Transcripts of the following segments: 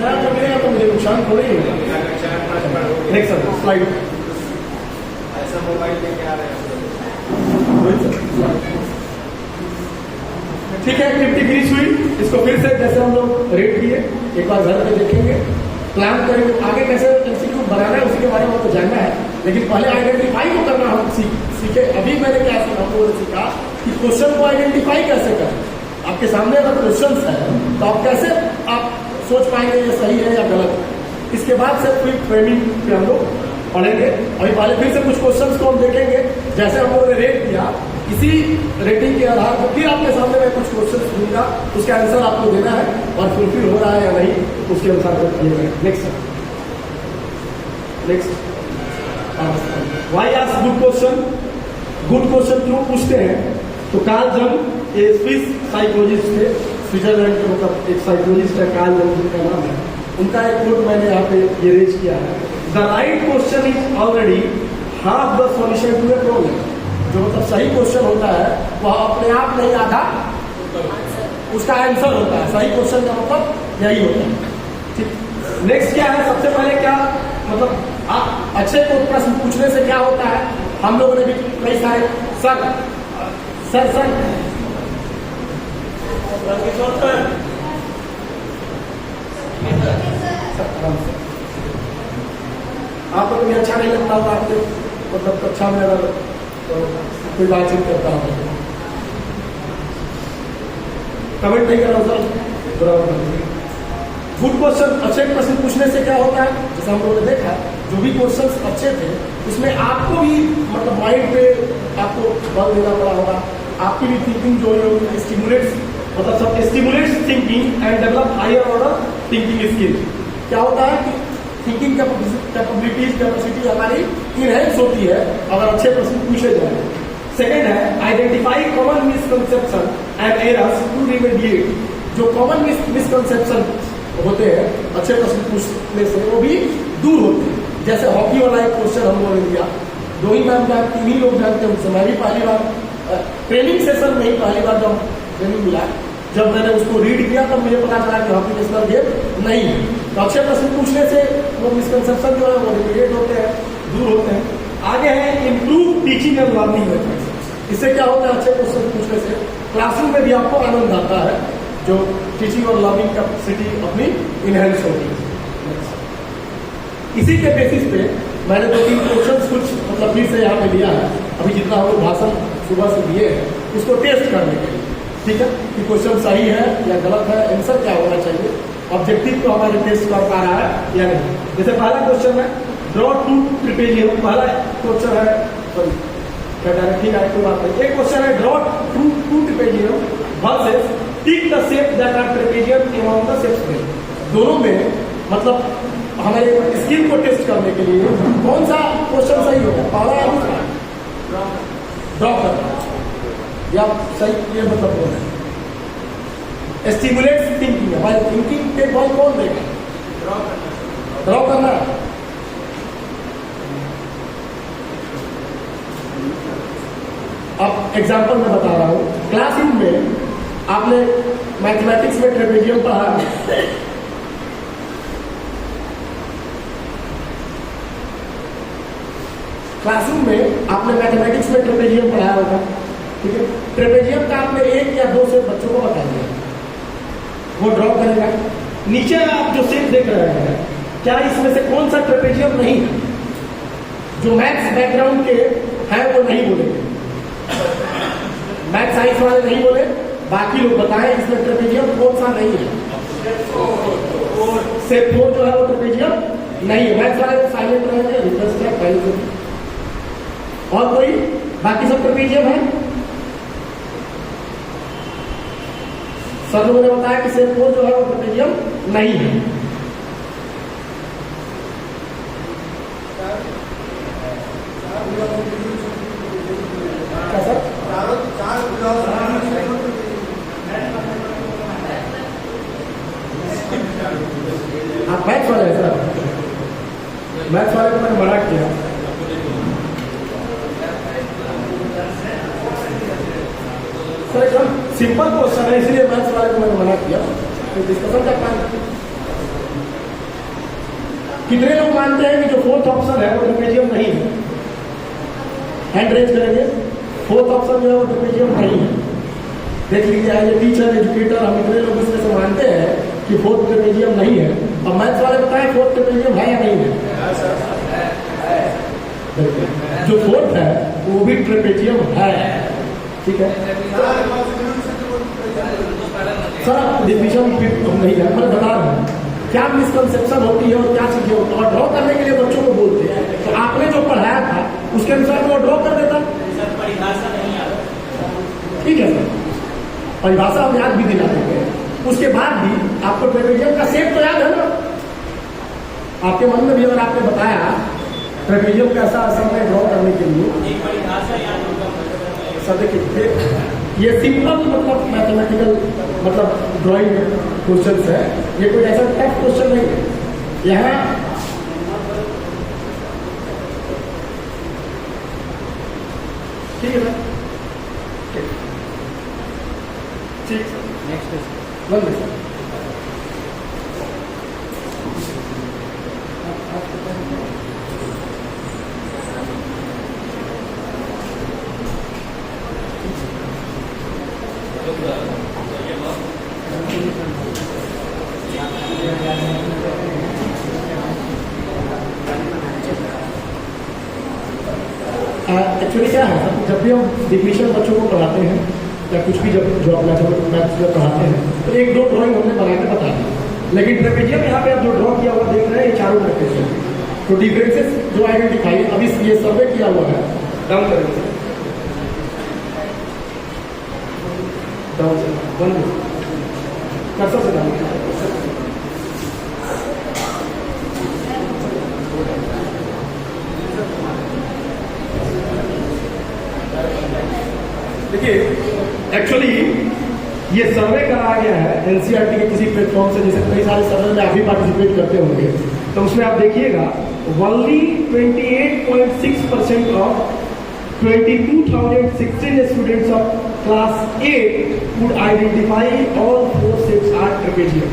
खराब कर देगा तो मुझे नुकसान थोड़ी ही होगा। Next sir slide. ऐसा मोबाइल लेके आ रहे हैं। ठीक है, एक्टिविटी फिनिश हुई। इसको फिर से जैसे हम लोग रेट किए एक बार घर पे देखेंगे, प्लान करेंगे आगे कैसे एमसीक्यू बनाना है, उसी के बारे में आपको जानना है। लेकिन पहले आइडेंटिफाई को करना हम सीखे। अभी मैंने क्या हम लोगों ने सीखा कि क्वेश्चन को आइडेंटिफाई कैसे करें। आपके सामने अगर क्वेश्चन है तो आप कैसे आप सोच पाएंगे ये सही है या गलत है। इसके बाद से फिर फ्रेमिंग पे हम लोग पढ़ेंगे। अभी पहले फिर से कुछ क्वेश्चंस को हम देखेंगे जैसे हम लोगों ने रेट किया, इसी रेटिंग के आधार पर फिर आपके सामने मैं कुछ क्वेश्चंस दूंगा, उसका आंसर आपको देना है और फुलफिल हो रहा है या नहीं उसके अनुसार दिए। Next Y ask good question. Good question क्यों पूछते हैं? तो कार्ल जंग ये स्विस साइकोलॉजिस्ट थे, स्विट्जरलैंड के मतलब एक साइकोलॉजिस्ट है कार्ल जंग जिनका नाम है। उनका एक कोट मैंने यहाँ पे ये रेज किया है, the right question is already half the solution to a problem. जो मतलब सही क्वेश्चन होता है वह अपने आप नहीं आधा उसका आंसर होता है। सही क्वेश्चन का मतलब यही होता है। ठीक, नेक्स्ट क्या है? सबसे पहले क्या मतलब अच्छे को प्रश्न पूछने से क्या होता है? हम लोगों ने भी कई सारे सर आपको भी अच्छा नहीं लगता होगा, आपके मतलब कक्षा में अगर तो कोई बातचीत करता हो कमेंट नहीं करा सर। गुड क्वेश्चन, अच्छे प्रश्न पूछने से क्या होता है? जैसे हम लोगों ने देखा जो भी क्वेश्चंस अच्छे थे उसमें आपको भी मतलब माइंड पे आपको बल देना पड़ा होगा। आपकी भी थिंकिंग जो है स्टिमुलेट्स मतलब सब stimulates thinking and develop higher order thinking skill. क्या होता है कि थिंकिंग कैपेबिलिटीज कैपेसिटी हमारी इनहेंस होती है अगर अच्छे प्रश्न पूछे जाए। सेकेंड है identify common misconception and errors to remediate. जो कॉमन मिसकंसेप्शन होते हैं अच्छे प्रश्न पूछने से वो भी दूर होते हैं। जैसे हॉकी वाला एक क्वेश्चन हम लोगों ने दिया, 2 ही मैम जानते, 3 ही लोग जानते हैं उससे। मैं भी पहली बार ट्रेनिंग सेशन में ही पहली बार जब ट्रेनिंग मिला, जब मैंने उसको रीड किया तब मुझे पता चला कि हॉकी नेशनल गेम नहीं है। तो अच्छे प्रश्न पूछने से वो मिसकंसेप्शन जो है वो रिमेडिएट होते हैं, दूर होते हैं। आगे है improve teaching and learning methods. इससे क्या होता है? अच्छे क्वेश्चन पूछने से क्लासरूम में भी आपको आनंद आता है, जो टीचिंग और लर्निंग कैपेसिटी अपनी इनहेंस होती है। इसी के बेसिस पे मैंने 2-3 क्वेश्चन कुछ मतलब फिर से यहाँ पे दिया है। अभी जितना हम लोग भाषण सुबह से दिए हैं उसको टेस्ट करने के लिए, ठीक है, कि क्वेश्चन सही है या गलत है, आंसर क्या होना चाहिए, ऑब्जेक्टिव को हमारे टेस्ट कर पा रहा है या नहीं। जैसे पहला क्वेश्चन है ड्रॉ 2 ट्रिपेजियम। पहला क्वेश्चन है क्या डायरेक्ट ठीक है कोई बात नहीं। एक क्वेश्चन है draw 2 trapezium versus tick the shape that are trapezium among the shapes में। दोनों में मतलब हमारे स्किल को टेस्ट करने के लिए कौन सा क्वेश्चन सही होगा? पहला या दूसरा? ड्रॉ करना या सही, ये मतलब बोलना है स्टिमुलेट्स थिंकिंग है। भाई थिंकिंग पे बॉल कौन देगा? ड्रॉ करना। अब एग्जांपल मैं बता रहा हूं। क्लासरूम में आपने मैथमेटिक्स में ट्रेपेजियम पढ़ा, क्लासरूम में आपने मैथमेटिक्स में ट्रेपेजियम पढ़ाया होगा, ठीक है। ट्रेपेजियम का आपने 1 या 2 से बच्चों को बता दिया, वो ड्रॉ करेगा। नीचे आप जो शेप देख रहे हैं क्या इसमें से कौन सा ट्रेपेजियम नहीं है? जो मैथ्स बैकग्राउंड के हैं वो नहीं बोलेंगे, मैथ साइंस वाले नहीं बोले, बाकी लोग बताएं इसमें ट्रेपेजियम कौन सा नहीं है। शेप 4 जो है वो ट्रेपेजियम नहीं है। मैथ्स वाले साइलेंट रहेंगे, रिक्वेस्ट है पहले। और कोई बाकी सब ट्रेपेजियम है? सर लोगों ने बताया कि शेप 4 जो है वो ट्रेपेजियम नहीं है। क्या सर? आप मैथ्स वाले हैं सर? मैथ्स वाले को मैंने मना किया। सर एकदम सिंपल क्वेश्चन है इसलिए मैथ्स वाले को मैंने मना किया। तो डिस्कशन का कितने लोग मानते हैं कि जो फोर्थ ऑप्शन है वो ट्रेपेजियम नहीं है? हैंड रेज करेंगे। फोर्थ ऑप्शन जो है वो ट्रेपेजियम नहीं है। देख लीजिए, एज ए टीचर एजुकेटर हम इतने लोग इसमें से मानते हैं कि फोर्थ ट्रेपेजियम नहीं है। अब मैथ्स वाले बताएं फोर्थ ट्रेपेजियम है या नहीं है? जो फोर्थ है वो भी ट्रेपेजियम है। ठीक है सर, डिफिनेशन हम नहीं है, मैं बता रहा हूँ क्या मिसकंसेप्शन होती है और क्या चीजें होती है। और ड्रॉ करने के लिए बच्चों को बोलते हैं, तो आपने जो पढ़ाया था उसके अनुसार वो ड्रॉ कर देता। ठीक है सर, परिभाषा हम याद भी दिला देंगे। उसके बाद भी आपको ट्रेपेजियम का शेप तो याद है ना? आपके मन में भी अगर आपने बताया ट्रेपेजियम कैसा असल में ड्रॉ करने के लिए सर, देखिए ये सिंपल मतलब मैथमेटिकल मतलब ड्राइंग क्वेश्चन है। ये कोई ऐसा टफ क्वेश्चन नहीं है। यहाँ ठीक है सर, ठीक sir, next one minute. Actually क्या है, जब भी हम डिफिनेशन बच्चों को पढ़ाते हैं या कुछ भी जब जो मैथ्स में पढ़ाते हैं तो एक दो ड्राइंग हमने बना के बता दी। लेकिन ट्रेपेजियम यहाँ पे आप जो ड्रॉ किया हुआ देख रहे हैं ये चारों ट्रेपेजियम, तो डिफरेंसेस जो आइडेंटिफाई अभी ये सर्वे किया हुआ है। डाउन करेंगे, डाउन से वन कर्सर से डाउन। देखिए एक्चुअली ये सर्वे कराया गया है एनसीईआरटी के किसी प्लेटफॉर्म से, जैसे कई सारे सर्वे में आप भी पार्टिसिपेट करते होंगे, तो उसमें आप देखिएगा only 28.6% of 22,016 students of class 8 would identify all 4 shapes are trapezium.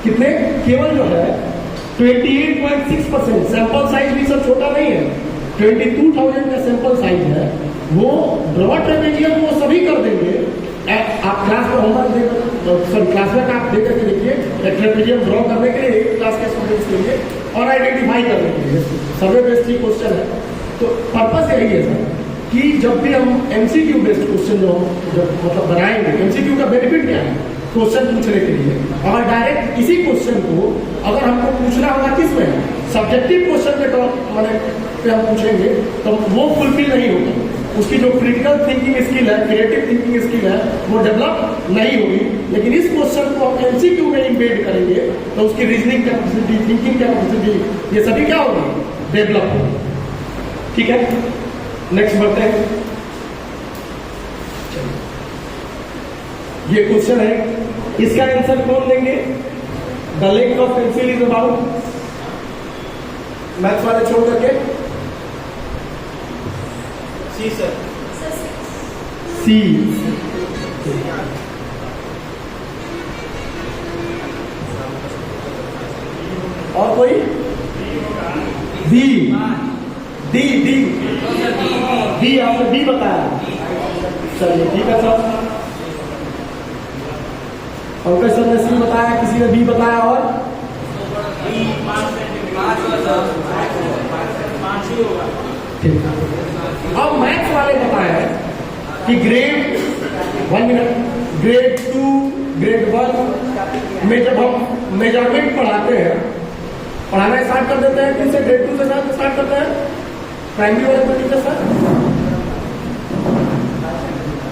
कितने? केवल जो है 28.6%। सैंपल साइज भी सब छोटा नहीं है, 22,000 का सैंपल साइज है। वो ड्रॉ ट्रेपेजियम वो सभी कर देंगे। आप क्लास में होमवर्क देकर सर क्लासवर्क आप देकर के देखिए ट्रेपेजियम ड्रॉ करने के लिए क्लास के स्टूडेंट्स के लिए और आइडेंटिफाई करने के लिए सर्वे बेस्ड क्वेश्चन है। तो पर्पस यही है सर कि जब भी हम एमसीक्यू बेस्ड क्वेश्चन जो जब मतलब बनाएंगे, एमसीक्यू का बेनिफिट क्या है? क्वेश्चन पूछने के लिए। और डायरेक्ट इसी क्वेश्चन को अगर हमको पूछना होगा किस में सब्जेक्टिव क्वेश्चन के मतलब पे हम पूछेंगे तो वो फुलफिल नहीं होगा। उसकी जो क्रिटिकल थिंकिंग स्किल है, क्रिएटिव थिंकिंग स्किल है, वो डेवलप नहीं होगी। लेकिन इस क्वेश्चन को हम एमसीक्यू में इम्बेड करेंगे तो उसकी रीजनिंग कैपेसिटी, थिंकिंग कैपेसिटी, ये सभी क्या होगी? डेवलप होगी। ठीक है, नेक्स्ट बढ़ते हैं। ये क्वेश्चन है, इसका आंसर कौन देंगे? The length of pencil is about, maths वाले छोड़ करके सी सर, सी। और कोई? डी, डी डी डी आपने डी बताया। चलिए ठीक है सर। पंकज सर ने सी बताया, किसी ने बी बताया और ठीक है। अब मैथ्स वाले बताए कि ग्रेड 1 मिनट, ग्रेड 2, ग्रेड 1 में जब हम मेजरमेंट पढ़ाते हैं, पढ़ाना स्टार्ट कर देते हैं, किससे? ग्रेड 2 से स्टार्ट करते हैं। प्राइमरी वाले को टीचर सर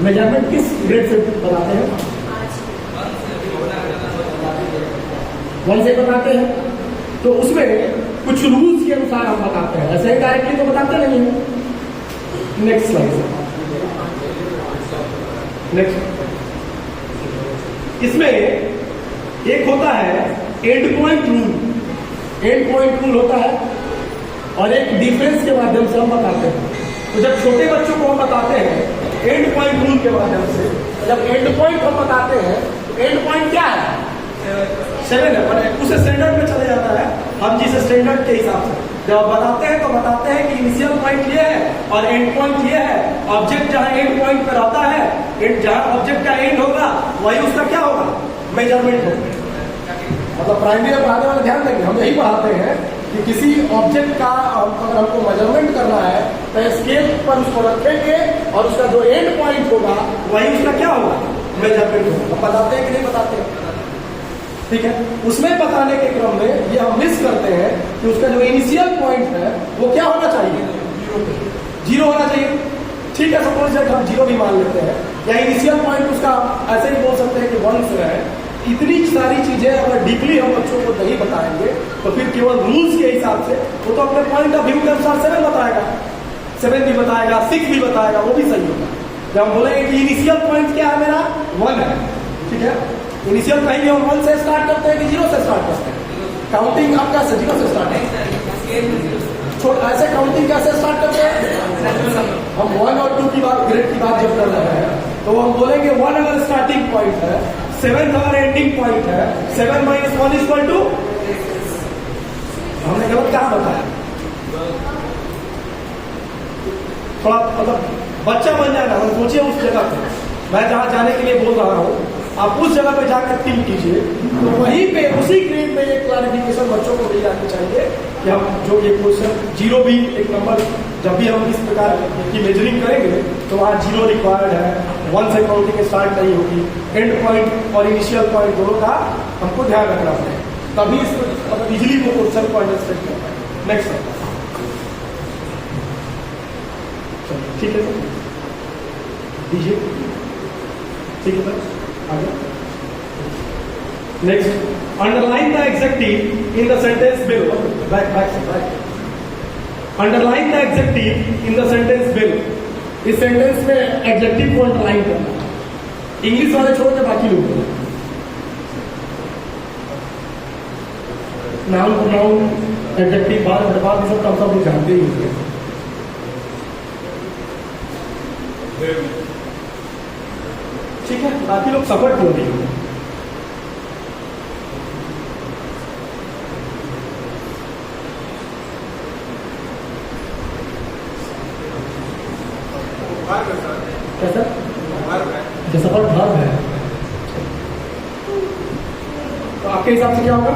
मेजरमेंट किस ग्रेड से बताते हैं? 1 से बताते हैं। तो उसमें कुछ रूल्स के अनुसार हम बताते हैं, ऐसे ही डायरेक्टली तो बताते नहीं है। Next slide. नेक्स्ट, इसमें एक होता है and point rule. And point rule होता है और एक डिफरेंस के माध्यम से हम बताते हैं। तो जब छोटे बच्चों को हम बताते हैं एंड पॉइंट रूल के माध्यम से, जब एंड पॉइंट हम बताते हैं तो एंड पॉइंट क्या है? 7 है, पर उस स्टैंडर्ड में चले जाता है। हम जिस स्टैंडर्ड के हिसाब से जब आप बताते हैं तो बताते हैं कि इनिशियल पॉइंट ये है और एंड पॉइंट ये है। ऑब्जेक्ट जहां एंड पॉइंट पर आता है, जहां ऑब्जेक्ट का एंड होगा वही उसका क्या होगा, मेजरमेंट होगा। मतलब प्राइमरी में पढ़ाने वाले ध्यान देंगे, हम यही पढ़ाते हैं कि किसी ऑब्जेक्ट का अगर हमको मेजरमेंट करना है तो स्केल पर उसको रखेंगे और उसका जो एंड पॉइंट होगा वही उसका क्या होगा, मेजरमेंट होगा। हम बताते हैं कि नहीं बताते हैं? ठीक है, उसमें बताने के क्रम में ये हम मिस करते हैं कि उसका जो इनिशियल पॉइंट है वो क्या होना चाहिए, जीरो होना चाहिए। ठीक है, सपोज दैट हम जीरो भी मान लेते हैं, या इनिशियल पॉइंट उसका ऐसे ही बोल सकते हैं कि 1 से है। इतनी सारी चीजें अगर डीपली हम बच्चों को नहीं बताएंगे तो फिर केवल रूल्स के हिसाब से वो तो अपने पॉइंट ऑफ व्यू के अनुसार 7 बताएगा, 7 भी बताएगा, 6 भी बताएगा, वो भी सही होगा। जब हम बोलेंगे कि इनिशियल पॉइंट क्या है मेरा, 1 है, ठीक है, इनिशियल कहीं भी हम 1 से स्टार्ट करते हैं कि 0 से स्टार्ट करते हैं, काउंटिंग आपका 0 से स्टार्ट है। ऐसे काउंटिंग कैसे स्टार्ट करते हैं, हम 1 और 2 की बात, ग्रेड की बात जब कर रहे हैं तो हम बोलेंगे 1 अगर स्टार्टिंग पॉइंट है, 7 अगर एंडिंग पॉइंट है, 7 - 1 इक्वल टू, हमने गलत कहा बताया। थोड़ा मतलब बच्चा बन जाए ना, सोचिए उस जगह पे मैं जहां जाने के लिए बोल रहा हूं, आप उस जगह पे जाकर टिक कीजिए तो वहीं पे उसी ग्रेड में ये क्लैरिफिकेशन बच्चों को दी जानी चाहिए कि हम जो ये क्वेश्चन 0 भी एक नंबर, जब भी हम इस प्रकार की मेजरिंग करेंगे तो वहाँ 0 रिक्वायर्ड है, 1 से काउंटिंग स्टार्ट नहीं होगी, एंड पॉइंट और इनिशियल पॉइंट दोनों का हमको ध्यान रखना पड़ेगा, तभी मतलब इजिली वो क्वेश्चन को अंडरस्टैंड कर पाएंगे। नेक्स्ट ठीक है सर, दीजिए, ठीक है सर, आगे next, underline the adjective in the sentence below, back underline the adjective in the sentence below. इस सेंटेंस में एडजेक्टिव को अंडरलाइन करना, इंग्लिश वाले छोड़ के बाकी लोग नाउन प्रोनाउन एडजेक्टिव बार बार सब कम सब जानते ही होंगे। ठीक है, बाकी लोग सपोर्ट क्यों नहीं होंगे। कैसा सफल भाव है, तो आपके हिसाब से क्या होगा,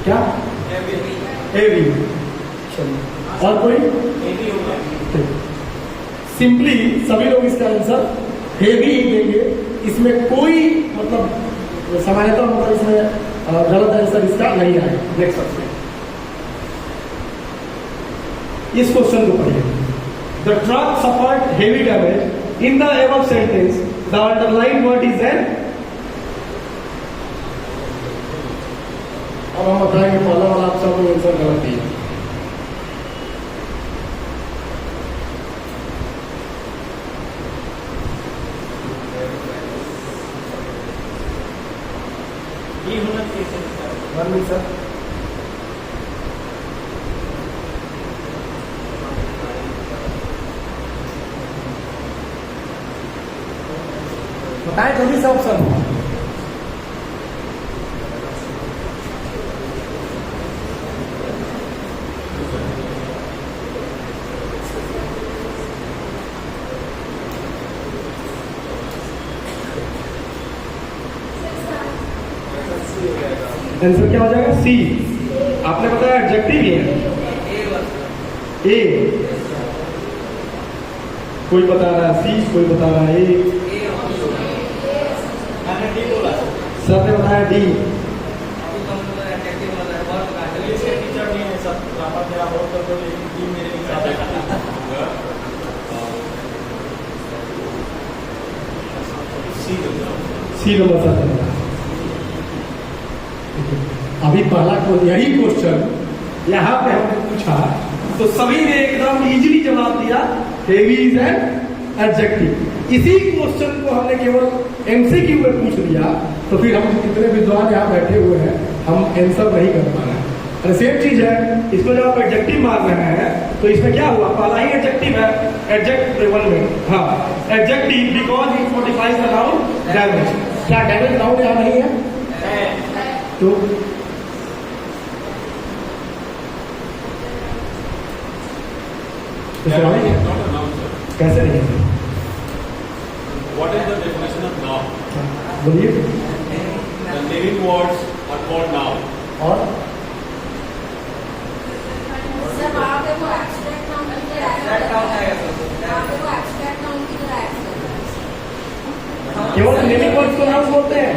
क्या ए बी, और कोई सिंपली सभी लोग इसका आंसर हेवी ही देंगे, इसमें कोई मतलब सामान्यतः मतलब इसमें गलत आंसर इसका नहीं आएगा। नेक्स्ट क्वेश्चन, इस क्वेश्चन को पढ़िए। The truck suffered heavy damage. In the above sentence, the underlined word is an. अब हम बताएंगे पहला वाला आपका कोई आंसर गलत है। ये होना चाहिए सर। बताएं जल्दी से ऑप्शन। आंसर क्या हो जाएगा, सी। आपने बताया एडजेक्टिव ही है, ए। कोई बता रहा है सी, कोई बता रहा है ए, सर ने बताया डी। सी नंबर सर। अभी पहला यही क्वेश्चन यहाँ पे हमने पूछा तो सभी ने एकदम इजीली जवाब दिया, हेवी इज एन एडजेक्टिव। इसी क्वेश्चन को हमने केवल एमसीक्यू में पूछ लिया तो फिर हम कितने विद्वान यहाँ बैठे हुए हैं, हम आंसर नहीं कर पा रहे हैं। और सेम चीज है, इसको जब आप एडजेक्टिव मार रहे हैं तो इसमें क्या हुआ, पहला ही एडजेक्टिव है, एडजेक्टिव में हाँ adjective because it modifies the noun damage. क्या डैमेज नाउन यहाँ नहीं है? तो Damage is not a noun, sir. कैसे नहीं है? What is the definition of noun? बोलिए। The living words are called noun. और सर वहाँ पे वो abstract noun की तरह act करता है। वहाँ पे वो abstract noun की तरह act करता है। केवल नेमिंग वर्ड्स को नाउन बोलते हैं।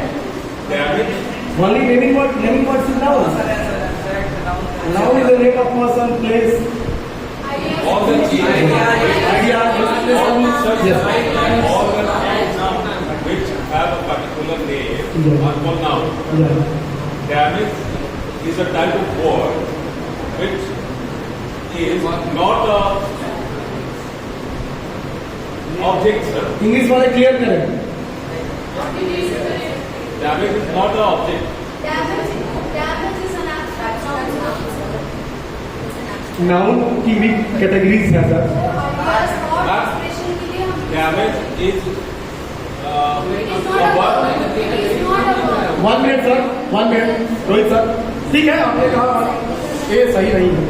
Damage, Only naming words is noun. Noun is the name of person, place, all the idea. Yes. all the nouns which have a particular name are called noun. Yeah. Damage is a type of word which is not a object, sir. English वाले clear करें। Damage is not an object. Damage is an abstract noun, sir. It's an abstract. Noun की भी categories है sir. और thought expression के लिए हम Damage is it is a not a word. verb. It is not a verb. 1 minute sir, 1 minute Rohit sir. ठीक है, आपने कहा ये सही नहीं है।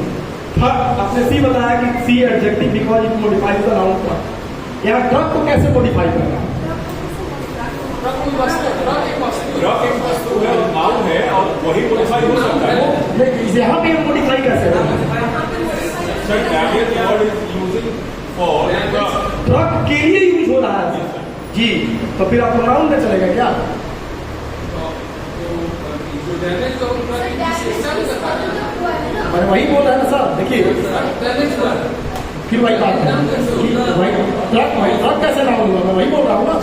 थर्ड आपने सी बताया कि C adjective because it modifies the noun truck. यहाँ ट्रक को कैसे मॉडिफाई करना? ट्रक एक वस्तु है और नाउन है और वही मॉडिफाई हो सकता है। यहाँ पे मॉडिफाई कैसे होगा? Sir damage word is using for truck. Truck के लिए यूज हो रहा है जी, तो फिर आपको नाउन में चलेगा क्या? So damage is स्वतंत्र हुआ है ना? अरे वही बोल रहा है ना सर, देखिए फिर वही बात है वही ट्रक कैसे नाउन हुआ? मैं वही बोल रहा हूँ ना।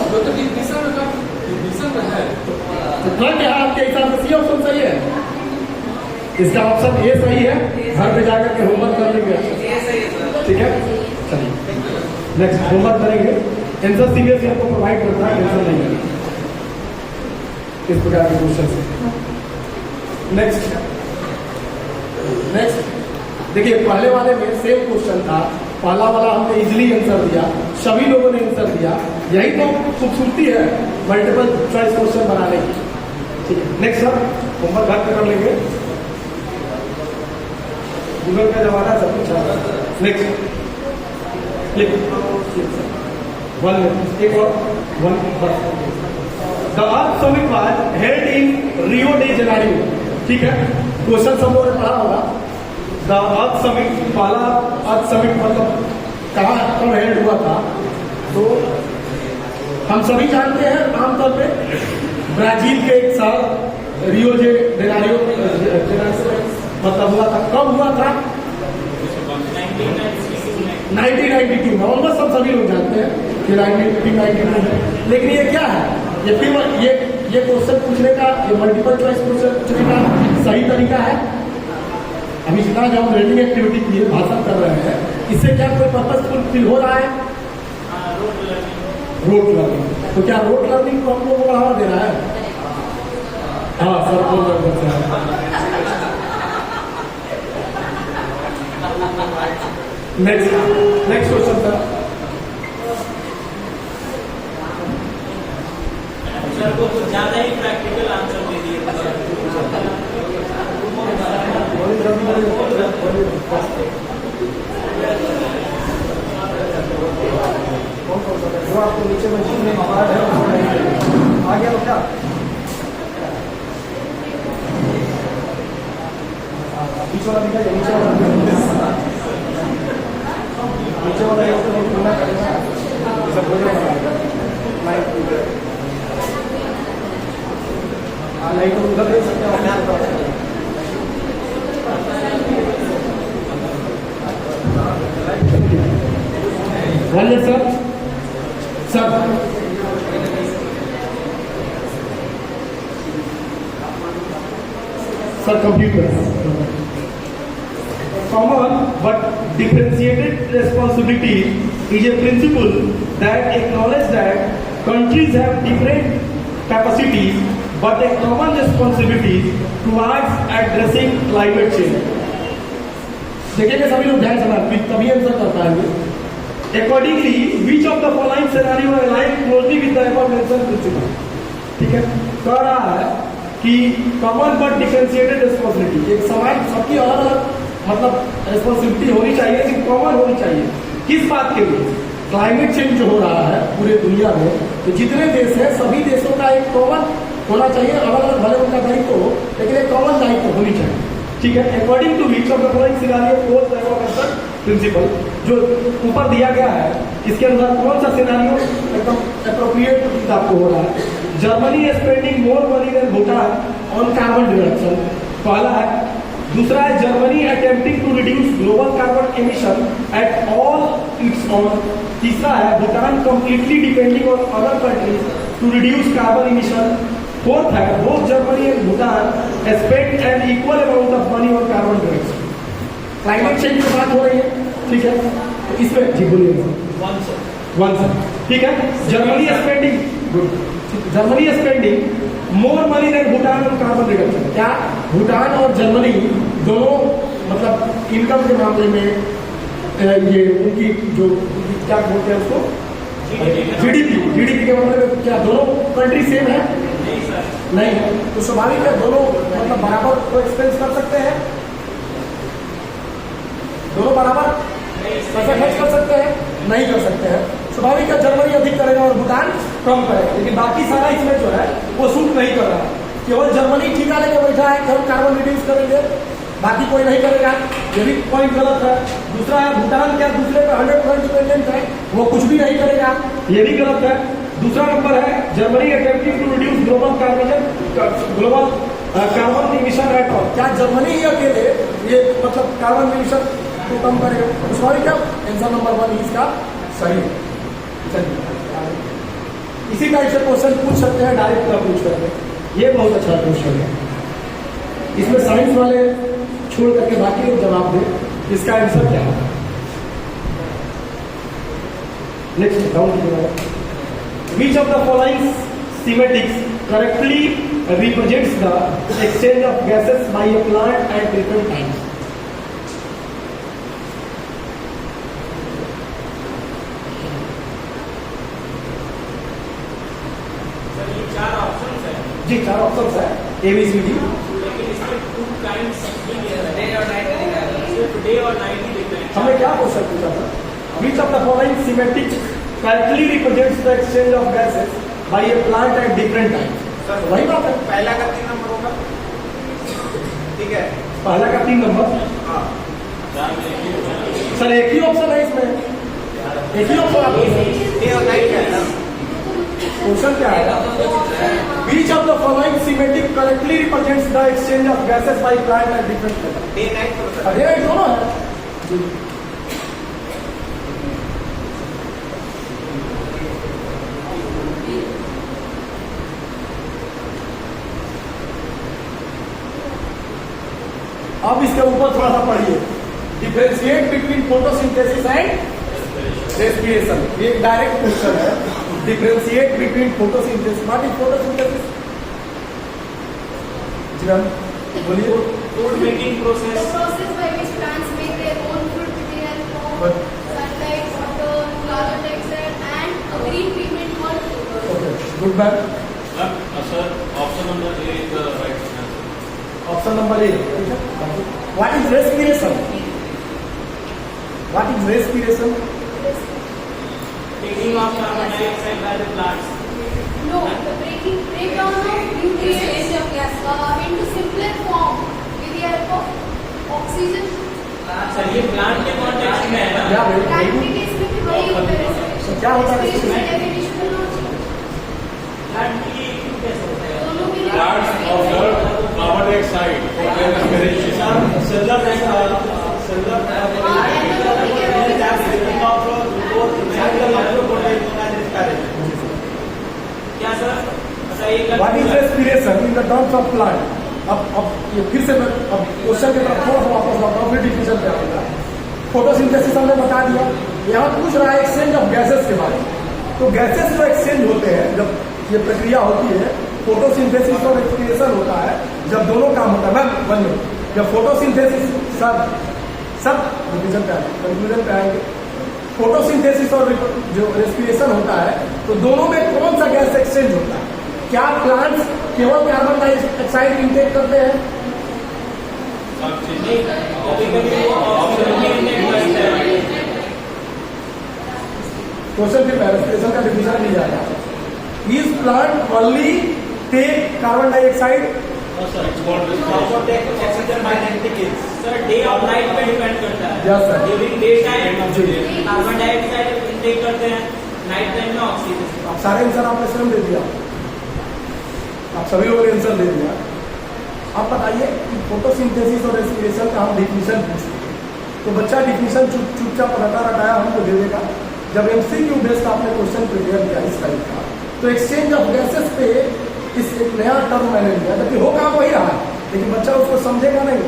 तो ट्रक यहाँ आपके हिसाब से सी ऑप्शन सही है? इसका ऑप्शन ए सही है। घर पे जाकर के होमवर्क कर लेंगे, ठीक है? चलिए नेक्स्ट होमवर्क करेंगे। आंसर सीबीएसई आपको प्रोवाइड करता है, टेंशन नहीं है इस प्रकार के क्वेश्चन से। नेक्स्ट देखिए, पहले वाले में सेम क्वेश्चन था। पहला वाला हमने इजीली आंसर दिया, सभी लोगों ने आंसर दिया। यही तो खूबसूरती है मल्टीपल चॉइस क्वेश्चन बनाने की। ठीक है, नेक्स्ट सर होमवर्क घर पे कर लेंगे। गूगल का जमाना सब कुछ है। नेक्स्ट क्लिक वन एक और वन बस। The earth summit was held in Rio de Janeiro. ठीक है, क्वेश्चन सब लोगों ने पढ़ा होगा। द अर्थ समिट, पहला अर्थ समिट मतलब कहाँ कब हेल्ड हुआ था? तो हम सभी जानते हैं आमतौर पे ब्राजील के एक शहर रियो जे जेनेरियो मतलब हुआ था। कब हुआ था? 1992 में। ऑलमोस्ट हम सभी लोग जानते हैं कि 1992 है। लेकिन ये क्या है? ये फिर ये क्वेश्चन पूछने का, ये मल्टीपल चॉइस क्वेश्चन पूछने का सही तरीका है? अभी जितना जो हम रीडिंग एक्टिविटी की भाषण कर रहे हैं, इससे क्या कोई पर्पस फुलफिल हो रहा है? Road learning. तो क्या रोड लर्निंग को हम लोग को बढ़ावा दे रहा है? हाँ सर, बोल रहे हैं। Next question sir. सर को कुछ ज्यादा ही प्रैक्टिकल आंसर दे दिए। वो आपको नीचे मशीन में आवाज है, आ गया तो क्या? बीच वाला दिखाइए, नीचे वाला लाइट उधर दे सकते हैं। बोलिए sir. Sir computer common but differentiated responsibility is a principle that acknowledges that countries have different capacities but a common responsibility towards addressing climate change. देखिए सभी लोग ध्यान से तभी आंसर कर पाएंगे। Accordingly, which of the following scenario align closely with the above mentioned principle? ठीक है, कह रहा है कि कॉमन बट डिफरेंशिएटेड रिस्पॉन्सिबिलिटी, एक समान सबकी अलग अलग मतलब रिस्पॉन्सिबिलिटी होनी चाहिए, लेकिन कॉमन होनी चाहिए। किस बात के लिए? क्लाइमेट चेंज जो हो रहा है पूरे दुनिया में, तो जितने देश हैं सभी देशों का एक कॉमन होना चाहिए, अलग अलग भले उनका दायित्व हो, लेकिन एक कॉमन दायित्व होनी चाहिए। ठीक है, according to which of the following scenario force evolution principle, जो ऊपर दिया गया है इसके अनुसार कौन सा सिनेरियो एकदम एप्रोप्रिएट आपको हो रहा है? Germany spending more money than Bhutan on carbon reduction, पहला है। दूसरा है Germany attempting to reduce global carbon emission at all it's on. तीसरा है Bhutan completely depending on other countries to reduce carbon emission. Fourth है both Germany and Bhutan spend an equal amount of money on carbon reduction. Climate change की बात हो रही है, ठीक है, तो इसमें जी बोलिए। वन सर, ठीक है। Germany spending more money than Bhutan on carbon reduction. क्या भूटान और जर्मनी दोनों मतलब इनकम के मामले में ये उनकी जो क्या बोलते हैं उसको जीडीपी के मामले में क्या दोनों कंट्री सेम है? नहीं है, तो स्वाभाविक है दोनों मतलब बराबर को एक्सपेंस कर सकते हैं, दोनों बराबर पैसा खर्च कर सकते हैं? नहीं कर सकते हैं। स्वाभाविक है जर्मनी अधिक करेगा और भूटान कम करेगा, लेकिन बाकी सारा इसमें जो है वो सूट नहीं कर रहा है। केवल जर्मनी ठीका लेके बैठा है कि हम कार्बन रिड्यूस करेंगे, बाकी कोई नहीं करेगा, ये भी पॉइंट गलत है। दूसरा है भूटान क्या दूसरे पे 100% डिपेंडेंट है, वो कुछ भी नहीं करेगा, ये भी गलत है। दूसरा नंबर है Germany attempting to reduce global carbon emission at all. क्या जर्मनी ही अकेले ये मतलब कार्बन इमिशन को कम करेगा? सॉरी, क्या आंसर नंबर 1 इसका सही है। इसी टाइप से क्वेश्चन पूछ सकते हैं, डायरेक्ट ना पूछ सकते, ये बहुत अच्छा क्वेश्चन है। इसमें साइंस वाले छोड़ करके बाकी लोग जवाब दें, इसका आंसर क्या है? Next down, which of the following schematics correctly represents the exchange of gases by a plant at different times? जी 4 ऑप्शंस है ABCD, लेकिन इसमें 2 काइंड्स डे और नाइट सिर्फ डे और नाइट ही दिख रहे हैं। हमें क्या क्वेश्चन पूछा था? Which of the following schematics correctly represents the exchange of gases by a plant at different times? वही बात है, पहला का 3 नंबर होगा, ठीक है, पहला का 3 नंबर। हाँ सर एक ही ऑप्शन है इसमें, एक ही ऑप्शन। डे और नाइट है ना, क्वेश्चन क्या है? Which of the following semantic correctly represents the exchange of gases by plant at different levels? Day night तो होता है। अरे ये दोनों है। अब इसके ऊपर थोड़ा सा पढ़िए, differentiate between photosynthesis and respiration. ये डायरेक्ट क्वेश्चन है, differentiate between photosynthesis. What is photosynthesis? जी मैम बोलिए। Food making The process, process by which plants make their own food with the help of sunlight, water, carbon dioxide, and a green pigment called sugar. Okay, good ma'am. Sir, option number A is the right answer. Option number A. What is respiration? What is respiration? taking off carbon dioxide by the plants. No, the breakdown of nutrients into simpler form with the help of oxygen. Sir ये plant के context में है ना? क्या भाई? Plant के case में भी वही होता है respiration. क्या होता है Respiration respiration? में definition में no change. प्लांट के लिए क्यों कैसे होता है? दोनों के लिए Plants observe carbon dioxide for their respiration. क्या सर? अच्छा ये what is respiration in the terms of plant? अब ये फिर से मैं अब क्वेश्चन के तरफ थोड़ा सा वापस लौटा हूँ, फिर डिफिनेशन पे आऊंगा। फोटोसिंथेसिस हमने बता दिया, यहाँ पूछ रहा है एक्सचेंज ऑफ गैसेस के बारे में। तो गैसेस जो एक्सचेंज होते हैं, जब ये प्रक्रिया होती है, फोटोसिंथेसिस और रेस्पिरेशन होता है, जब दोनों काम होता है। मैम वन मिनट, जब फोटोसिंथेसिस सब डिफिनेशन पे आएंगे, कंक्लूजन पे आएंगे। फोटोसिंथेसिस और जो रेस्पिरेशन होता है, तो दोनों में कौन सा गैस एक्सचेंज होता है? क्या प्लांट्स केवल कार्बन डाइऑक्साइड इंटेक करते हैं? क्वेश्चन फिर रेस्पिरेशन का डिफिनेशन नहीं जाएगा. Is plant only take carbon dioxide? also take oxygen by 90 kills. Sir day और नाइट पे डिपेंड करता है. Yes, sir. During day time जी. कार्बन डाइऑक्साइड इंटेक करते हैं, नाइट टाइम में ऑक्सीजन. आप सारे आंसर आपने स्वयं दे दिया. आप सभी लोगों ने आंसर दे दिया. आप बताइए कि फोटोसिंथेसिस और रेस्पिरेशन का हम डिफिनेशन पूछते तो बच्चा डिफिनेशन चुपचाप रटाया हमको दे देगा. जब एमसीक्यू बेस्ड आपने क्वेश्चन प्रिपेयर किया इस टाइप का तो एक्सचेंज ऑफ गैसेस पे इस एक नया टर्म मैंने लिया, जबकि हो काम वही रहा है, लेकिन बच्चा उसको समझेगा नहीं.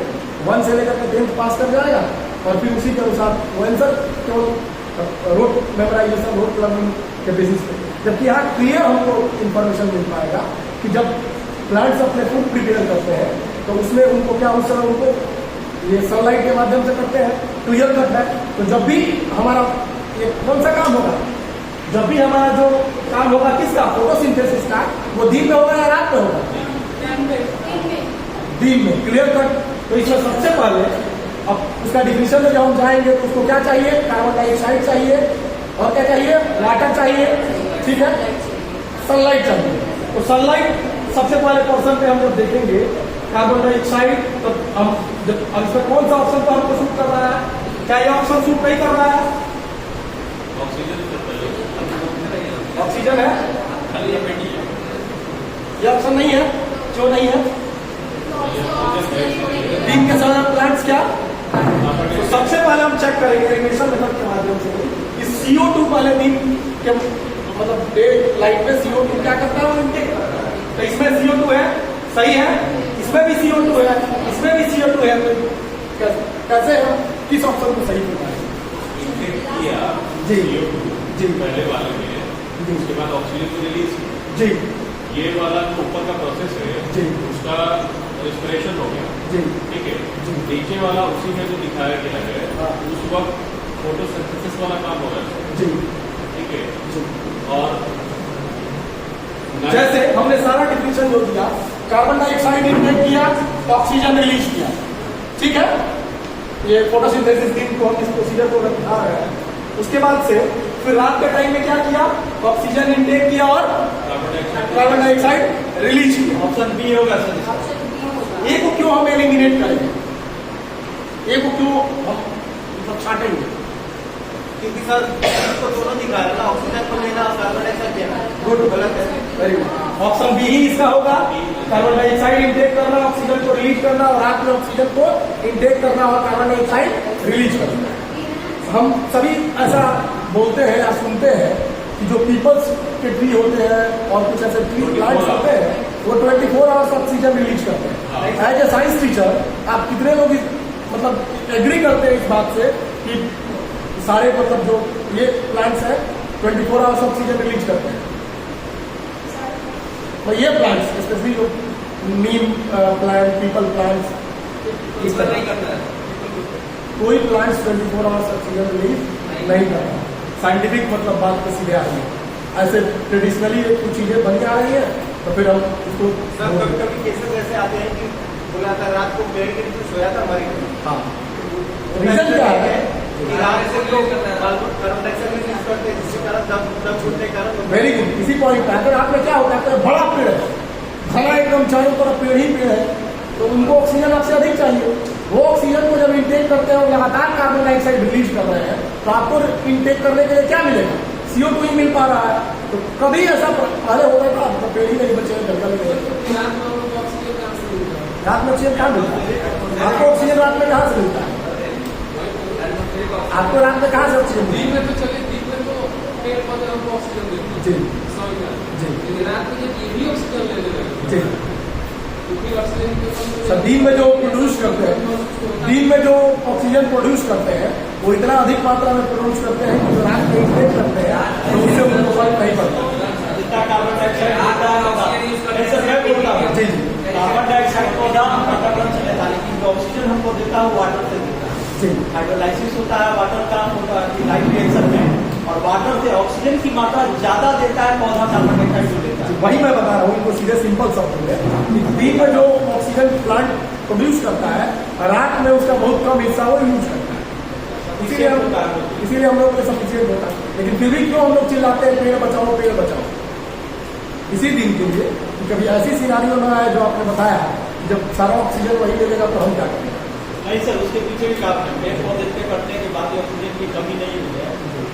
1 से लेकर के 10th पास कर जाएगा और फिर उसी के अनुसार वो आंसर केवल रोट मेमोराइजेशन, रोट लर्निंग के बेसिस पे. जबकि यहाँ क्लियर हमको इंफॉर्मेशन मिल पाएगा कि जब प्लांट्स अपने फूड प्रिपेयर करते हैं तो उसमें उनको क्या उस समय उनको ये सनलाइट के माध्यम से करते हैं, क्लियर कट है. तो जब भी हमारा ये कौन सा काम होगा, जब भी हमारा जो काम होगा किसका, फोटोसिंथेसिस का, वो दिन में होगा या रात में होगा? दिन में. Clear cut. तो इसमें सबसे पहले अब उसका डिफिनेशन में जब हम जाएंगे तो उसको क्या चाहिए? कार्बन डाइऑक्साइड चाहिए और क्या चाहिए? वाटर चाहिए. ठीक है, सनलाइट चाहिए. तो सनलाइट सबसे पहले पर्सन पे हम जब देखेंगे कार्बन डाइऑक्साइड तो हम इसमें कौन सा ऑप्शन तो हमको शूट कर रहा है? क्या ये ऑप्शन शूट नहीं कर रहा है? ऑक्सीजन है, ये ऑप्शन नहीं है. क्यों नहीं है? दिन के समय प्लांट्स क्या, तो सबसे पहले हम चेक करेंगे एलिमिनेशन मेथड के माध्यम से कि CO2 पहले दिन के मतलब डे लाइट में CO2 क्या करता है, इनटेक. तो इसमें CO2 है, सही है. इसमें भी CO2 है, इसमें भी CO2 है. तो कैसे हम किस ऑप्शन को सही बताएं? जी जी पहले वाले में उसके बाद ऑक्सीजन को रिलीज जी. ये वाला जो ऊपर का प्रोसेस है जी. उसका रेस्पिरेशन हो गया. जी. ठीक है. जी. नीचे वाला उसी में जो दिखाया गया है हाँ. उस वक्त फोटोसिंथेसिस वाला काम हो रहा है. जी. ठीक है. जी. और जैसे हमने सारा डिफिनेशन जो दिया, कार्बन डाइऑक्साइड इंटेक किया, ऑक्सीजन रिलीज किया. ठीक है, ये फोटोसिंथेसिस दिन को हम इस प्रोसीजर को दिखा रहे हैं. उसके बाद से फिर रात के टाइम में क्या किया? ऑक्सीजन इंटेक किया और कार्बन डाइऑक्साइड रिलीज किया. ऑप्शन बी होगा सर. ए को क्यों हम एलिमिनेट करेंगे? ए को क्यों हम मतलब छाटेंगे? क्योंकि सर को दोनों दिखा रहा है ना, ऑक्सीजन को लेना और कार्बन डाइऑक्साइड लेना. गुड, गलत है. Very good. ऑप्शन बी ही इसका होगा. कार्बन डाइऑक्साइड इंटेक करना, ऑक्सीजन को रिलीज करना और रात में ऑक्सीजन को इंटेक करना और कार्बन डाइऑक्साइड रिलीज करना. हम सभी ऐसा बोलते हैं या सुनते हैं कि जो पीपल्स के ट्री होते हैं और कुछ ऐसे ट्री प्लांट्स होते हैं वो 24 आवर्स ऑक्सीजन रिलीज करते हैं. एज ए साइंस टीचर आप कितने लोग मतलब एग्री करते हैं इस बात से कि सारे मतलब जो ये प्लांट्स हैं 24 आवर्स ऑक्सीजन रिलीज करते हैं? तो ये प्लांट्स स्पेशली जो नीम प्लांट, पीपल प्लांट्स, इस तरह नहीं करता है. कोई प्लांट्स 24 आवर्स ऑक्सीजन रिलीज नहीं करता. साइंटिफिक मतलब बात पे सीधे आ रही है. ऐसे ट्रेडिशनली कुछ चीजें बन जा रही है तो फिर हम इसको सर कभी कभी केसेस ऐसे आते हैं कि बोला था रात को पेड़ के नीचे सोया था, मर गया. हाँ, रीजन क्या है? कि रात से लोग कार्बन डाइऑक्साइड रिलीज करते हैं जिसके कारण दम छूटने के कारण. Very good. इसी पॉइंट पे अगर आपने क्या होता है, बड़ा पेड़ है, घना एकदम चारों तरफ पेड़ ही पेड़ है, तो उनको ऑक्सीजन आपसे अधिक चाहिए. वो ऑक्सीजन को जब इंटेक करते हैं और लगातार कार्बन डाइऑक्साइड रिलीज कर रहे हैं तो आपको इंटेक करने के लिए क्या मिलेगा? CO2 ही मिल पा रहा है. तो कभी ऐसा पहले होता था तो पेड़ ही नहीं बचे, जंगल में. रात में ऑक्सीजन कहाँ मिलता है? आपको ऑक्सीजन रात में कहाँ से मिलता है? आपको रात में कहाँ से ऑक्सीजन मिलता है? दिन में तो चले, दिन में तो पेड़ पौधे हमको ऑक्सीजन देते हैं. जी सॉरी जी लेकिन रात में जब ये भी ऑक्सीजन लेने लगे जी. तो फिर ऑक्सीजन के कम सर दिन में जो प्रोड्यूस करते हैं, दिन में जो ऑक्सीजन प्रोड्यूस करते हैं वो इतना अधिक मात्रा में प्रोड्यूस करते हैं कि जो रात में इंटेक करते हैं तो उससे उनको फर्क नहीं पड़ता. जितना कार्बन डाइऑक्साइड आता है ऐसे मैं बोलता हूँ. जी जी कार्बन डाइऑक्साइड को वातावरण से लेता है, लेकिन जो ऑक्सीजन हमको देता है वो वाटर से देता है. जी हाइड्रोलाइसिस होता है, वाटर का होता है कि लाइट रिएक्शन में और वाटर से ऑक्सीजन की मात्रा ज्यादा देता है पौधा, कार्बन डाइऑक्साइड देता है। वही मैं बता रहा हूँ इनको सीधे सिंपल शब्द में कि दिन में जो ऑक्सीजन प्लांट प्रोड्यूस करता है, रात में उसका बहुत कम हिस्सा वो यूज करता है। इसीलिए हम लोग को सफिशियंट होता है। लेकिन फिर भी क्यों हम लोग चिल्लाते हैं पेड़ बचाओ पेड़ बचाओ? इसी दिन के लिए कि कभी ऐसी सिनारियो ना आए जो आपने बताया, जब सारा ऑक्सीजन वही ले लेगा तो हम क्या करेंगे? नहीं सर, उसके पीछे भी कारण है। पेड़ पौधे इतने कटने के बाद ऑक्सीजन की कमी नहीं हुई है।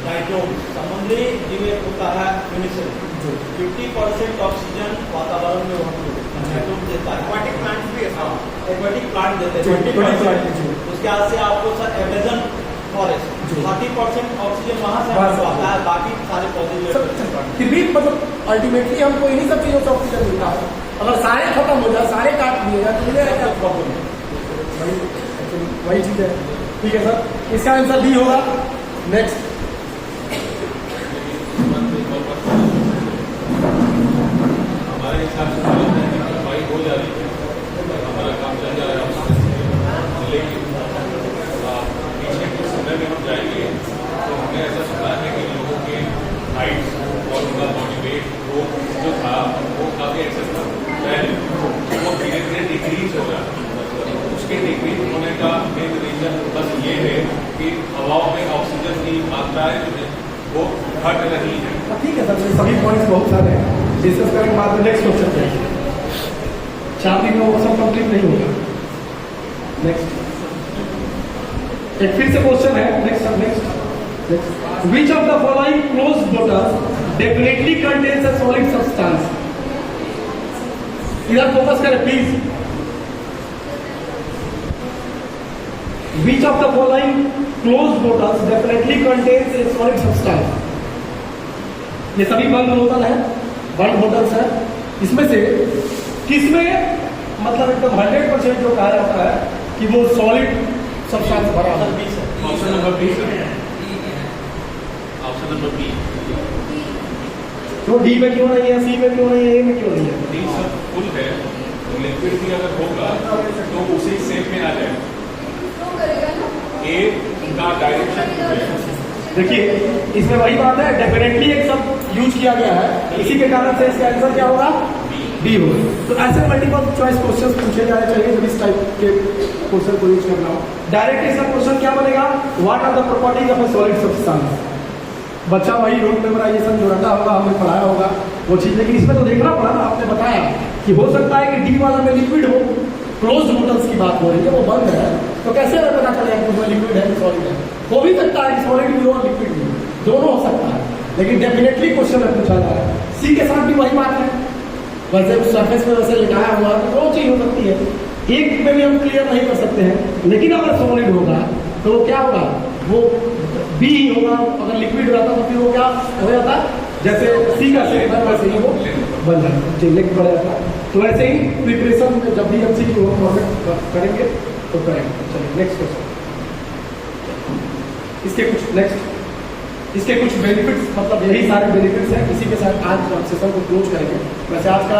नाइट्रोजन समुद्री जीव होता है यूनिसेल, 50% ऑक्सीजन वातावरण में नाइट्रोजन देता है। एक्वाटिक प्लांट भी ऐसा, एक्वाटिक प्लांट देते हैं 20%। उसके बाद से आपको सर अमेज़न फॉरेस्ट 30% ऑक्सीजन वहां से आता है, बाकी सारे पौधे जो फिर भी मतलब अल्टीमेटली हमको इन्हीं सब चीजों से ऑक्सीजन मिलता है। अगर सारे खत्म हो जाए, सारे काट दिए जाए तो मिलेगा क्या प्रॉब्लम है? वही चीज है। ठीक है सर, इसका आंसर डी होगा। नेक्स्ट, हमारे हिसाब से सफाई हो जा रही है, हमारा काम चल जा रहा है। लेकिन पीछे कुछ समय में हम जाएंगे तो हमने ऐसा सुना है कि लोगों के हाइट्स और उनका बॉडी वेट वो जो था वो काफी एक्सेस था पहले, वो धीरे धीरे डिक्रीज हो रहा है। उसके डिक्रीज होने का मेन रीजन बस ये है कि हवाओं में ऑक्सीजन की मात्राएं जो है वो घट रही है। ठीक है सर, सभी पॉइंट्स बहुत सारे हैं, डिस्कस करेंगे बाद में। नेक्स्ट क्वेश्चन पे 4 दिन में वो सब कंप्लीट नहीं होगा। नेक्स्ट, एक फिर से क्वेश्चन है। Next, which of the following closed bottles definitely contains a solid substance? इधर फोकस करें please. Which of the following closed bottles definitely contains A solid substance? ये सभी बंद बोतल है, बंद बोतल्स है। इसमें से किसमें मतलब एकदम 100% जो कहा जाता है कि वो सॉलिड सब्सटेंस भरा है? Option number B sir, option number B. तो डी में क्यों नहीं है, सी में क्यों नहीं है, ए में क्यों नहीं है? डी सर फुल है, तो लिक्विड भी अगर होगा तो उसी शेप में आ जाएगा। ए का डायरेक्शन देखिए, इसमें वही बात है, डेफिनेटली एक सब यूज किया गया है, इसी के कारण से इसका आंसर क्या होगा? डी होगा। तो ऐसे मल्टीपल चॉइस क्वेश्चंस पूछे जाने चाहिए जब इस टाइप के क्वेश्चन को यूज करना हो। डायरेक्ट इसका क्वेश्चन क्या बनेगा? What are the properties of a solid substance? बच्चा वही रोड मेमोराइजेशन जो रटा होगा, हमने पढ़ाया होगा वो चीज, लेकिन इसमें तो देखना पड़ा ना। आपने बताया कि हो सकता है कि डी वाला में लिक्विड हो, क्लोज बोटल्स की बात हो रही है, वो बंद है, तो कैसे हमें पता चलेगा कि उसमें लिक्विड है कि सॉलिड है? हो भी सकता है कि सॉलिड भी हो और लिक्विड भी हो, दोनों हो सकता है, लेकिन डेफिनेटली क्वेश्चन में पूछा जा रहा है। सी के साथ भी वही बात है, वैसे उस सरफेस में वैसे लिखाया हुआ है तो वो चीज हो सकती है, एक में भी हम क्लियर नहीं कर सकते हैं। लेकिन अगर सॉलिड होगा तो वो क्या होगा? वो बी ही होगा। अगर लिक्विड रहता तो फिर वो क्या हो जाता? जैसे सी का शेप है वैसे ही वो बन जाता है, लेग बढ़ जाता है। तो वैसे ही प्रिपरेशन में जब भी एमसीक्यू करेंगे तो करेंगे। चलिए नेक्स्ट क्वेश्चन। इसके कुछ बेनिफिट्स, मतलब यही सारे बेनिफिट्स हैं। इसी के साथ आज सेशन को क्लोज करेंगे। वैसे आज का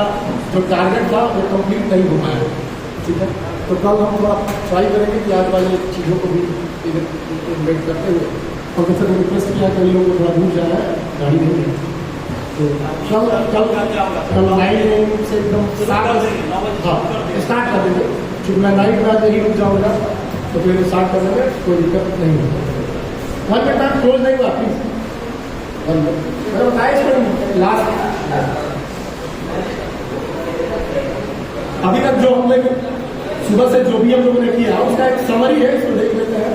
जो टारगेट था वो कंप्लीट नहीं हो पाया, ठीक है? तो कल हम थोड़ा ट्राई करेंगे कि आज वाली चीज़ों को भी इन्वेट करते हुए प्रोफेसर ने रिक्वेस्ट किया कि लोगों को थोड़ा दूर जाना है, गाड़ी नहीं है, तो कल 9 AM से एकदम स्टार्ट कर देंगे। क्योंकि मैं 9 बजे ही रुक जाऊँगा तो फिर स्टार्ट करने में कोई दिक्कत नहीं होगी। 1 मिनट टाइम क्लोज नहीं हुआ प्लीज, 1 मिनट मैंने बताया इसमें लास्ट। अभी तक जो हम लोग सुबह से जो भी हम लोगों ने किया उसका एक समरी है, इसको देख लेते हैं।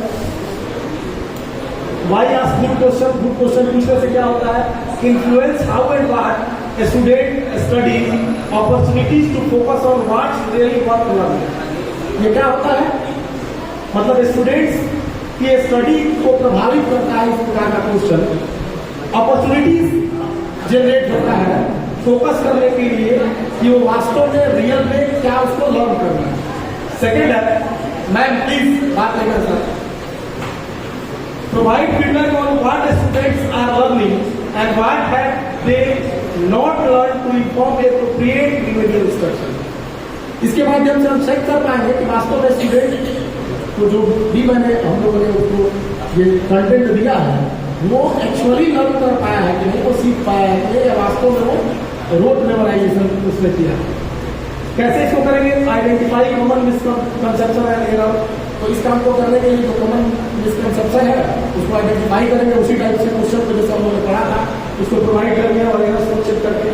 Why ask good question? Good question पूछने से क्या होता है? Influence how and what a student study, opportunities to focus on what's really worth learning. ये क्या होता है? मतलब स्टूडेंट्स की स्टडी को प्रभावित करता है इस प्रकार का क्वेश्चन। अपॉर्चुनिटीज जनरेट होता है फोकस करने के लिए कि वो वास्तव में रियल में क्या उसको लर्न करना है। सेकेंड है, मैम प्लीज बात नहीं कर सकते। Provide feedback on what students are learning and what have they not learned to inform appropriate remedial instruction. इसके माध्यम से हम चेक कर पाएंगे कि वास्तव में स्टूडेंट को जो भी मैंने हम लोगों ने उसको ये कंटेंट दिया है वो एक्चुअली लर्न कर पाया है कि नहीं, वो सीख पाया है कि नहीं, या वास्तव में वो रोड मेमोराइजेशन उसने किया। कैसे इसको करेंगे? Identify common misconception and error. तो इस काम को करने के लिए जो कॉमन मिसकंसेप्शन है उसको आइडेंटिफाई करेंगे, उसी टाइप से क्वेश्चन को जैसे हम लोगों ने पढ़ा था उसको प्रोवाइड करेंगे और एरर को चेक करके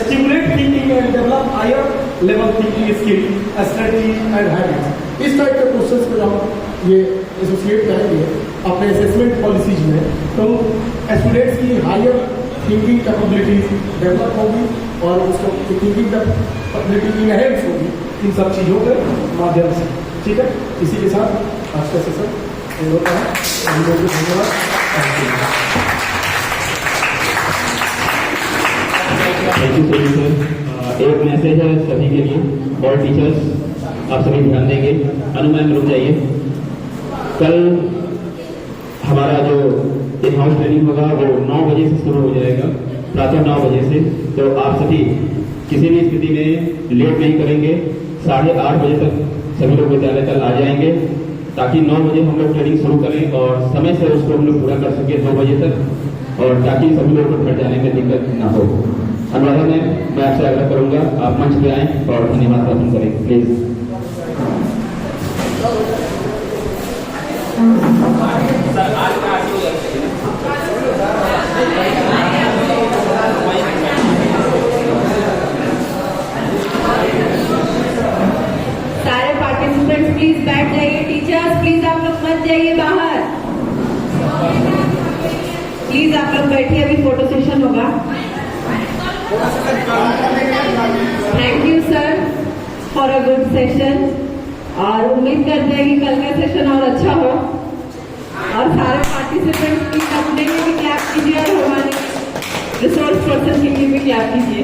stimulate thinking and develop higher level thinking skill, strategy and habits. इस टाइप के क्वेश्चंस को हम ये एसोसिएट करेंगे अपने असेसमेंट पॉलिसीज में, तो स्टूडेंट्स की हायर थिंकिंग कैपेबिलिटीज डेवलप होगी और उसको थिंकिंग कैपेबिलिटी इनहेंस होगी इन सब चीज़ों के माध्यम से। ठीक है, इसी के साथ आज का सेशन होता है। हम लोगों को धन्यवाद। Thank you so much sir. एक मैसेज है सभी के लिए, ऑल टीचर्स आप सभी ध्यान देंगे। अनुमैम रुक जाइए। कल हमारा जो इन हाउस ट्रेनिंग होगा वो 9 बजे से शुरू हो जाएगा, प्रातः 9 बजे से। तो आप सभी किसी भी स्थिति में लेट नहीं करेंगे, 8:30 बजे तक सभी लोग विद्यालय तक आ जाएंगे ताकि 9 बजे हम लोग ट्रेनिंग शुरू करें और समय से उसको हम लोग पूरा कर सके 2 बजे तक, और ताकि सभी लोगों को घर जाने में दिक्कत ना हो। अनुराधा मैम, मैं आपसे आग्रह करूंगा आप मंच पे आएं और धन्यवाद प्रार्थना करें प्लीज। सर आज का आरटीओ सारे पार्टिसिपेंट्स प्लीज बैठ जाइए। टीचर्स प्लीज आप लोग मत जाइए बाहर, प्लीज आप लोग बैठिए, अभी फोटो सेशन होगा। Thank you sir for a good session, और उम्मीद करते हैं कि कल का सेशन और अच्छा हो। और सारे पार्टिसिपेंट्स प्लीज अपने लिए भी क्लैप कीजिए और हमारे रिसोर्स पर्सन के लिए भी क्लैप कीजिए।